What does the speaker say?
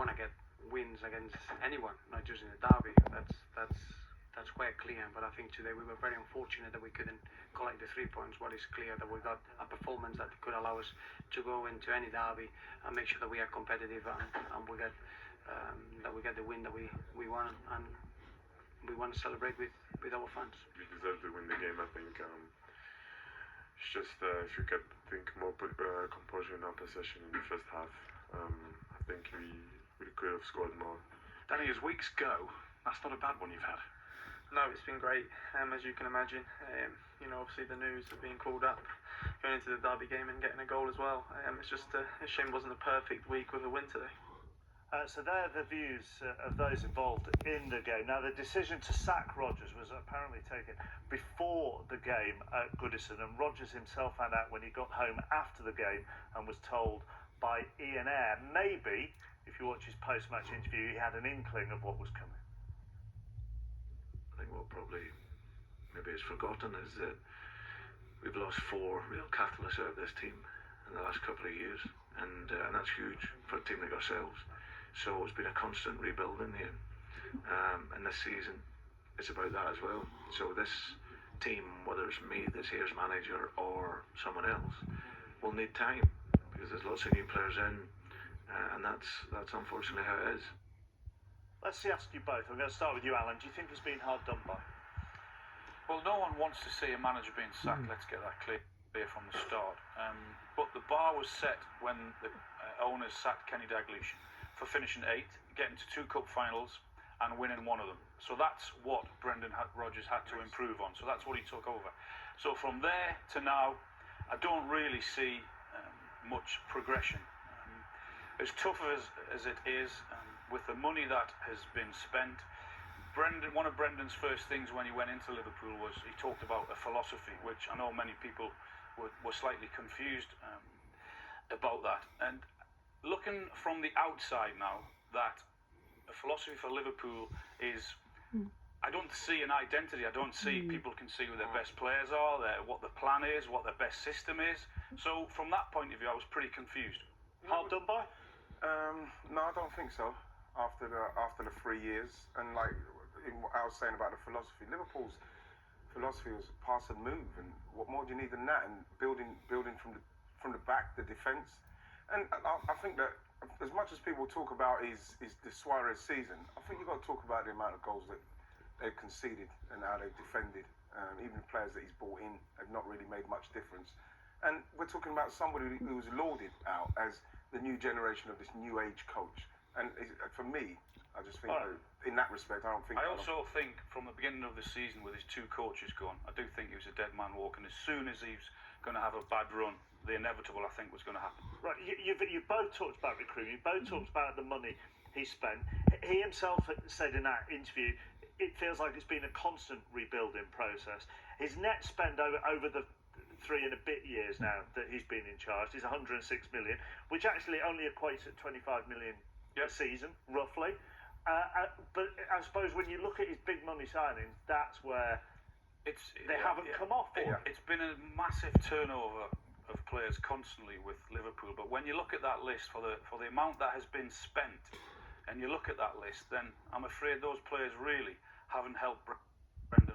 want to get wins against anyone, not just in the derby. That's quite clear. But I think today we were very unfortunate that we couldn't collect the 3 points. What is clear that we got a performance that could allow us to go into any derby and make sure that we are competitive and we get the win that we want, and we want to celebrate with our fans. We deserve to win the game, I think. It's just if you could think more composure in our possession in the first half, I think we could have scored more. Danny, as weeks go, that's not a bad one you've had. No, it's been great, as you can imagine. Obviously the news of being called up, going into the derby game and getting a goal as well. It's just a shame it wasn't a perfect week with a win today. So there are the views of those involved in the game. Now, the decision to sack Rodgers was apparently taken before the game at Goodison, and Rodgers himself found out when he got home after the game and was told by Ian Ayre. Maybe, if you watch his post-match interview, he had an inkling of what was coming. I think what probably maybe is forgotten is that we've lost 4 real catalysts out of this team in the last couple of years, and that's huge for a team like ourselves. So it's been a constant rebuilding here, and this season it's about that as well. So this team, whether it's me, this year's manager, or someone else, will need time because there's lots of new players in, and that's unfortunately how it is. Let's ask you both. I'm going to start with you, Alan. Do you think it's been hard done by? Well, no one wants to see a manager being sacked. Let's get that clear from the start. But the bar was set when the owners sacked Kenny Dalglish for finishing 8th, getting to 2 cup finals and winning one of them. So that's what Brendan Rodgers had to improve on. So that's what he took over. So from there to now, I don't really see much progression. As tough as it is, with the money that has been spent, one of Brendan's first things when he went into Liverpool was he talked about a philosophy, which I know many people were slightly confused about that. And looking from the outside now, that a philosophy for Liverpool is, I don't see an identity. I don't see people can see who their best players are, what the plan is, what their best system is. So from that point of view, I was pretty confused. Hard done by? No, I don't think so. After the 3 years, and like what I was saying about the philosophy, Liverpool's philosophy was pass and move, and what more do you need than that? And building from the back, the defence. And I think that as much as people talk about is the Suarez season, I think you've got to talk about the amount of goals that they've conceded and how they've defended. Even the players that he's brought in have not really made much difference. And we're talking about somebody who's lauded out as the new generation of this new age coach. And for me, I just think that in that respect, I don't think... I also think from the beginning of the season with his 2 coaches gone, I do think he was a dead man walking. As soon as he's going to have a bad run, the inevitable, I think, was going to happen. Right, you both talked about recruiting, you both talked about the money he spent. He himself said in that interview, it feels like it's been a constant rebuilding process. His net spend over the 3 and a bit years now that he's been in charge is 106 million, which actually only equates at 25 million a season, roughly. But I suppose when you look at his big money signings, that's where they haven't come off for. It's been a massive turnover of players constantly with Liverpool, but when you look at that list for the amount that has been spent, and you look at that list, then I'm afraid those players really haven't helped Brendan